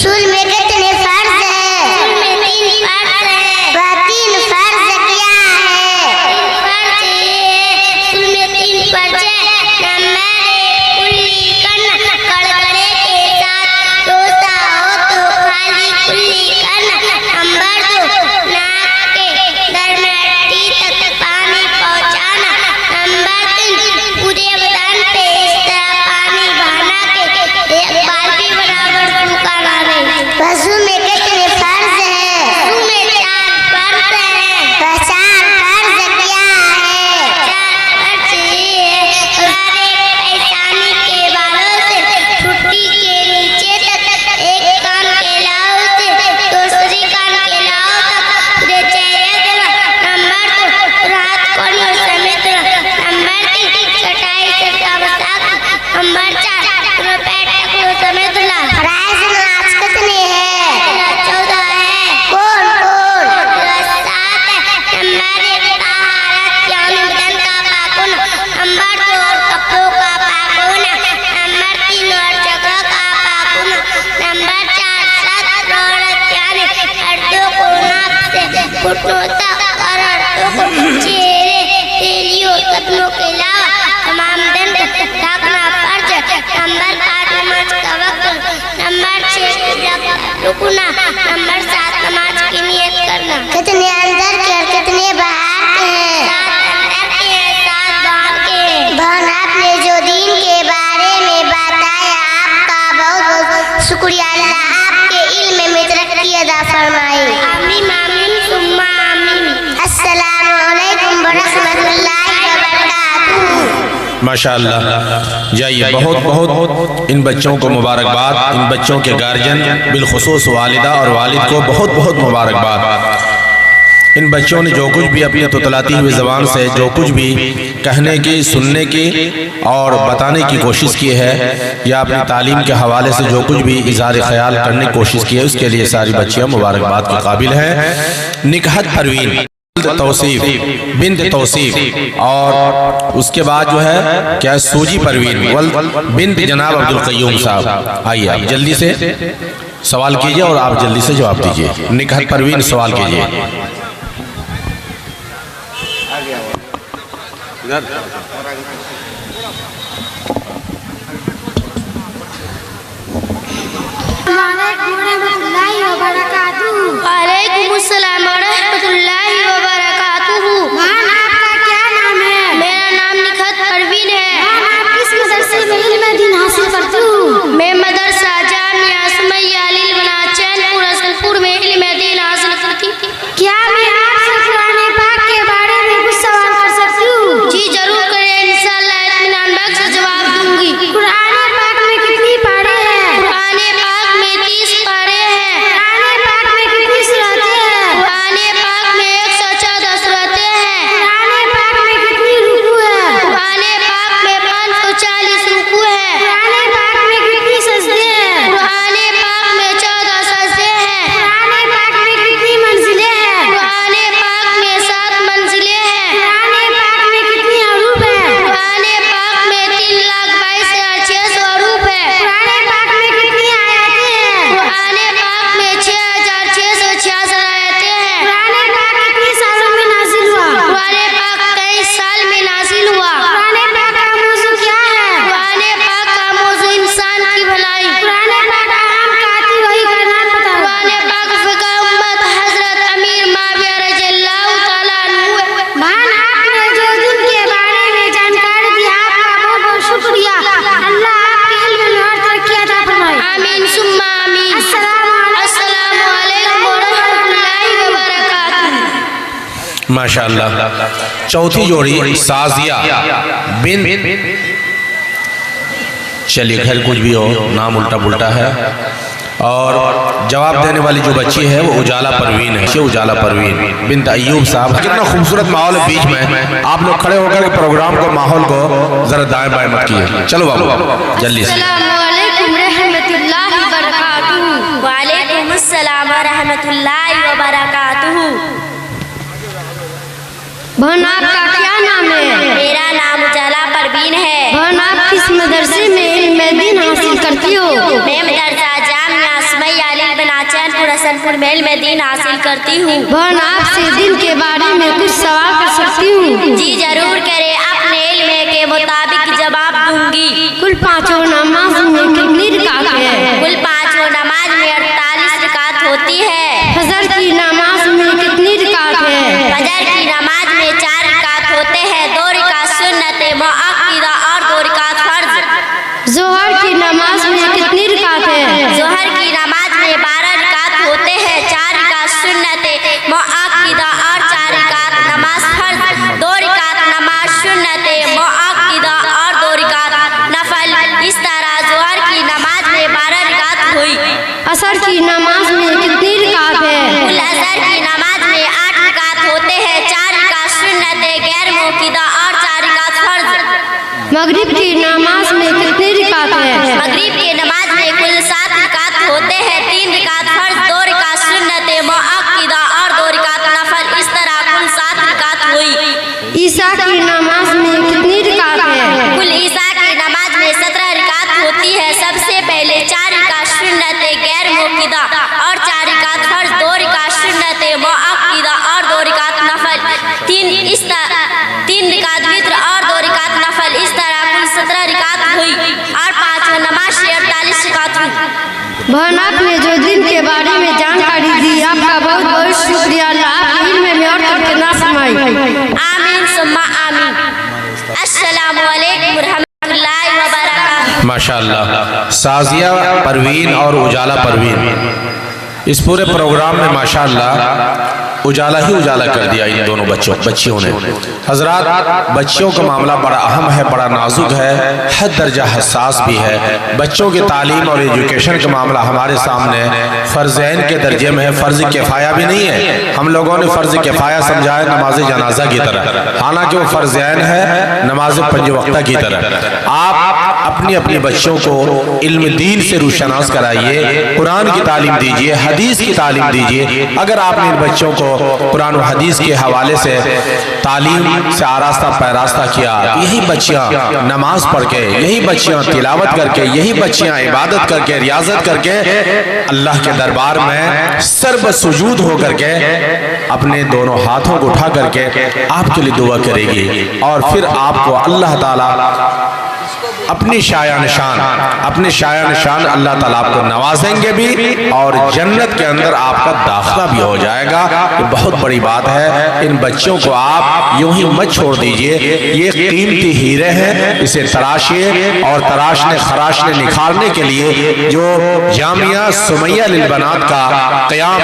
उसूल में कितने फर्ज है? उसूल में 3 फर्ज है। वह 3 फर्ज क्या है? फर्ज उसूल में 3 फर्ज है। नंबर 1 कुल्ली करना, कड़कड़े के साथ रोता हो तो खाली कुल्ली करना। नंबर 2 नाक के दरमियानी तक पानी पहुंचाना। नंबर 3 पूरे बदन पे इस तरह पानी बहाना के एक बाल्टी बराबर सूखा ना रहे। वज़ू में कितने फर्ज है? वज़ू में 4 फर्ज है। वह 4 फर्ज क्या है? 4 फर्ज ये है, सारे पैसानी के बालों से ठुड्डी के नीचे तक, एक कान के लाव से दूसरी कान के लाव तक पूरे चेहरे तक। नंबर 2 रात को न्यू समेत। नंबर 3 चटाई से तबतक। नंबर 4 पूरे पैर तक न्यू समेत ला। फराइज नमाज कितने हैं? 14 है। कौन कौन? 7 है। नंबर 1 ताहरत यानी बदन का पाक होना। नंबर 2 कपड़ों का पाक होना। नंबर 3 और जगह का पाक होना। नंबर 4 सत्र औरत यानी मर्दों को नाक से घुटनों तक और औरतों को चेहरे, तेलियों, कदमों के अलावा तमाम दिन ढकना फर्ज है। नंबर 5 नमाज का वक्त। नंबर 6 रुकना। नंबर 7 नमाज की नियत करना। कितने अंदर के और कितने बाहर के हैं? 7 अंदर के हैं, 7 बाहर के हैं। बहन, आपने जो दीन के बारे में बताया आपका बहुत बहुत शुक्रिया। अल्लाह आपके इल्म में तरक्की अदा फरमाए। आमीन आमीन सुम्मा आमीन। अस्सलामु अलैकुम व रहमतुल्लाहि व बरकातुहू। माशाअल्लाह। जाइए, बहुत बहुत इन बच्चों को मुबारकबाद। इन बच्चों के गार्जियन बिलखुसूस वालिदा और वालिद को बहुत बहुत मुबारकबाद। इन बच्चों ने जो कुछ भी अपनी तुतलाती हुई ज़बान से जो कुछ भी कहने की, सुनने की और बताने की कोशिश की है, या अपनी तालीम के हवाले से जो कुछ भी इज़हार ख्याल करने की कोशिश की है, उसके लिए सारी बच्चियाँ मुबारकबाद के काबिल हैं। निकहत परवीन तौसीफ बिन्त तौसीफ, और उसके बाद जो है क्या सूजी परवीन वल बिन्त जनाब अब्दुल क़य्यूम साहब। आइए, आप जल्दी से सवाल कीजिए और आप जल्दी से जवाब दीजिए। निकहत परवीन सवाल कीजिए। वालेकुम अस्सलाम व रहमतुल्लाहि व बरकातुहू। आपका क्या नाम है? मेरा नाम निकहत परवीन है। आप किस मदरसे में इल्म दीन हासिल करती हो? मैं मदरसा जामिया सुमैया लिलबना चैनपुर असलपुर में इल्म दीन हासिल करती थी। क्या मैं आपसे कुरान पाक के बारे में कुछ सवाल कर सकती हूँ? जी जरूर करें, इंशाअल्लाह इत्मीनान बख्श जवाब दूंगी। कुरान पाक में कितनी पारे हैं? कुरान पाक में 30 पारे हैं। कुरान पाक में कितनी सूरतें हैं? कुरान पाक में 114 सूरतें हैं। कुरान पाक में कितनी रुकू है? कुरान पाक में 540 रुकू है। कुरान पाक में कितनी सजदे हैं? कुरान पाक में 14 सजदे हैं। कुरान पाक में कितनी मंजिलें हैं? कुरान पाक में 7 मंजिलें हैं। कुरान पाक में कितनी हरूफ हैं? कुरान पाक में 3,22,600 हरूफ है। कुरान पाक में कितनी आयतें हैं? कुरान पाक में 6,666 आयतें हैं। कुरान पाक कितने सालों में नाजिल हुआ? कुरान पाक 23 साल में नाजिल हुआ। कुरान पाक का मौजू क्या है? कुरान पाक का मौजू इंसान की भलाई। कुरान पाक का आम काती वही का नाम बताओ। कुरान पाक फ़िक़्ह उम्मत हज़रत अमीर माविया रज़ियल्लाहु ताला अन्हु है। बहन, आपने जो दिन के बारे में जानकारी दी आपका बहुत बहुत शुक्रिया। अल्लाह आपके इल्म में और तरक्की अता फरमाए। आमीन सुम्मा आमीन। अस्सलामु अलैकुम व रहमतुल्लाहि व बरकातुहू। माशाअल्लाह। चौथी जोड़ी साजिया बिन, चलिए खैर कुछ भी हो, नाम उल्टा पुल्टा है। और जवाब देने वाली जो बच्ची है वो उजाला परवीन है। उजाला परवीन बिन्त अय्यूब साहब। कितना खूबसूरत माहौल है बीच में। आप लोग खड़े होकर प्रोग्राम को, माहौल को जरा दाएं बाएं मत किए। चलो बाबू जल्दी से। अस्सलामु अलैकुम रहमतुल्लाहि व बरकातुहू। वालेकुम अस्सलाम व रहमतुल्लाहि व बरकातुहू। बहन आपका क्या नाम है? मेरा नाम उजाला परवीन है। बहन आप किस मदरसे में इल्म दीन हासिल करती हो? मैं मदरसा जामिया सुमैया हसनपुर में इल्म दीन हासिल करती हूँ। बहन आपसे दिन के बारे में कुछ सवाल कर सकती हूँ? जी जरूर करें, अपने इल्म के मुताबिक जवाब दूंगी। कुल पांचों नमाज में कितनी रकात है? कुल पांचों नमाज में 48 रकात होती है। फजर की नमाज में कितनी रकात है? फजर की नमाज में 4 रकात होते हैं, 2 रकात सुन्नत मुअक्किदा और 2 रकात फर्ज। जोहर की नमाज में कितनी रकात है? जोहर की नमाज में 12 रकात होते हैं, 4 रकात सुन्नत मुअक्किदा और 4 रकात नमाज फर्ज। 2 रकात नमाज सुन्नत मुअक्किदा और 2 रकात नफल। इस तरह जोहर की नमाज में 12 रकात हुई। असर की नमाज में कितनी रकात है? कुल असर की नमाज में 8 रकात होते हैं, 4 रकात सुन्नत गैर मुअक्किदा और 4 रकात फर्ज। मगरिब की नमाज में कितनी रकात है? मगरिब की नमाज में कुल 7 रकात होते हैं, 3 रकात फर्ज, 2 रकात सुन्नत मुअक्किदा और 2 रकात नफल। इस तरह कुल 7 रकात हुई। ईशा की नमाज में कितनी रकात है? कुल ईशा की नमाज में 17 रकात होती है। सबसे पहले 4 रकात सुन्नत गैर मुअक्किदा और 4 रकात फर्ज, 2 रकात सुन्नत मुअक्किदा और 2 रकात नफल, 3 रकात वित्र और 2 रकात नफल। इस तरह कुल 17 रकात हुई और पांचों नमाज से 48 रकात हुई। बहन आपने जो दिन के बारे में जानकारी दी, आपका बहुत बहुत शुक्रिया। अल्लाह आपके इल्म में और तरक्की फरमाए। आमीन सुम्मा आमीन। अस्सलामु अलैकुम रहमतुल्लाहि व बरकातहू। माशाअल्लाह साजिया परवीन और उजाला परवीन इस पूरे प्रोग्राम में माशाअल्लाह उजाला ही उजाला कर दिया इन दोनों बच्चियों ने। हजरात, बच्चियों का मामला बड़ा अहम है, बड़ा नाजुक है, हद दर्जा हसास भी है। बच्चों की तालीम और एजुकेशन का मामला हमारे सामने फ़र्ज़ैन के दर्जे में है, फ़र्ज़ किफ़ाया भी नहीं है। हम लोगों ने फ़र्ज़ किफ़ाया समझा है नमाज जनाजा की तरह, हालांकि वो फ़र्ज़ैन है नमाज पंज वक्ता की तरह। आप अपनी अपनी बच्चों को इल्म दीन से रूशनास कराइए, कुरान की तालीम दीजिए, हदीस की तालीम दीजिए। अगर आपने इन बच्चों को कुरान और हदीस के हवाले से तालीम से आरास्ता पैरास्ता किया, यही बच्चियां नमाज पढ़ के, यही बच्चियां तिलावत करके, यही बच्चियां इबादत करके, रियाजत करके अल्लाह के दरबार में सर्व सुजूद होकर के अपने दोनों हाथों को उठा करके आपके लिए दुआ करेगी और फिर आपको अल्लाह ताला अपनी शायान शान अल्लाह ताला आपको नवाजेंगे भी और जन्नत के अंदर आपका दाखिला भी हो जाएगा। ये बहुत बड़ी बात है। इन बच्चों को आप यूं ही मत छोड़ दीजिए, ये कीमती हीरे हैं, इसे तराशिए और तराशने खराशने निखारने के लिए जो जामिया सुमैया लिल बनात का क़याम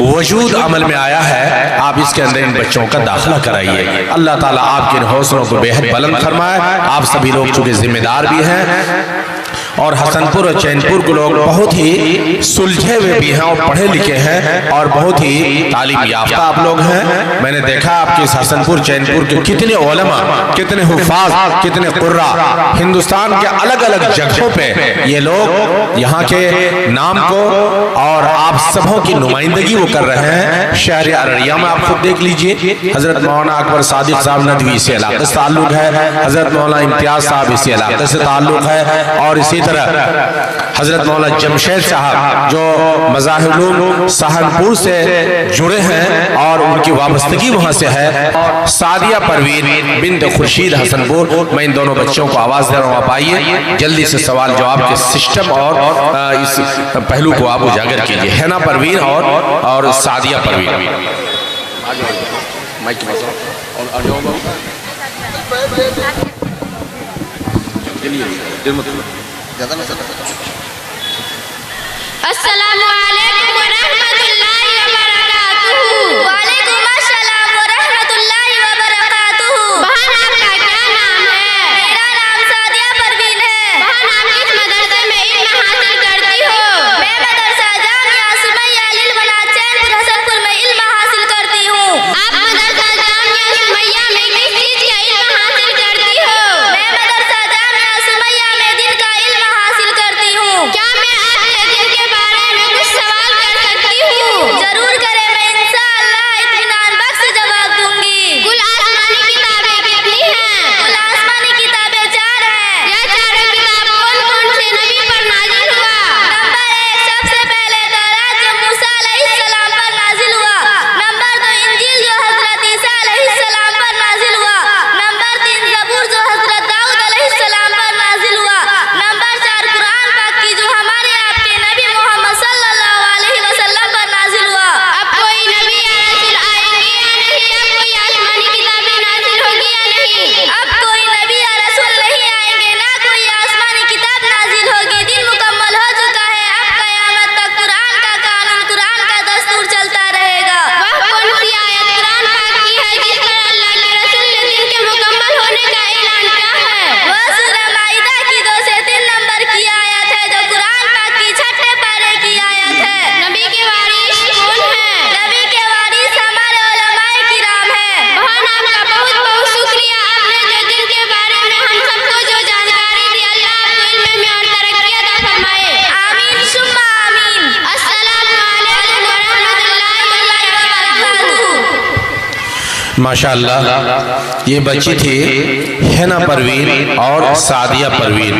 वजूद अमल में आया है, आप इसके अंदर इन बच्चों का दाखिला कराइए। अल्लाह ताला आपके इन हौसलों को बेहद बुलंद फरमाए। आप सभी लोग चूंकि जिम्मेदार भी हैं और हसनपुर और चैनपुर के लोग बहुत ही सुलझे हुए भी हैं और पढ़े लिखे हैं और बहुत ही तालीम याफ्ता आप लोग हैं। मैंने देखा आपके इस हसनपुर चैनपुर के कितने उलमा, कितने हुफाज, कितने कुर्रा, हिंदुस्तान के अलग अलग जगहों पे ये लोग यहाँ के नाम को और आप सबों की नुमाइंदगी वो कर रहे हैं। शहर अररिया में आप खुद देख लीजिए, हजरत मौलाना अकबर सादिक साहब नदवी इसी इलाके से ताल्लुक है, हजरत मौलाना इम्तियाज साहब इसी इलाके से ताल्लुक है और इसी तरह हजरत मौलाना जमशेद साहब जो मज़ाहिर सहारनपुर से जुड़े हैं और उनकी वाबस्तगी वहाँ से है। सादिया परवीन बिन्त खुर्शीद हसनपुर, मैं इन दोनों बच्चों को आवाज़ दे रहा हूँ, आप आइए जल्दी से सवाल जवाब के सिस्टम और इस पहलू को आप उजागर कीजिए। है ना परवीन और सादिया परवीन। अस्सलामु अलैकुम व रहमतुल्लाहि व बरकातुहू। वालेकुम अस्सलाम व रहमतुल्लाहि व बरकातुहू। बहन आपका क्या नाम है? मेरा नाम सादिया परवीन है। बहन आप किस मदरसे में इल्म हासिल करती हो? मैं मदरसा जामिया सुमैया लिल बनात चैनपुर हसनपुर में इल्म हासिल करती हूँ। आप मदरसा जामिया सुमैया में किस चीज का इल्म हासिल करती हो? मैं मदरसा जामिया सुमैया में दिन का इल्म हासिल करती हूँ। क्या मैं आपसे दिन के बारे में कुछ सवाल कर सकती माशाअल्लाह ये बच्ची थी हैना परवीन और सादिया परवीन।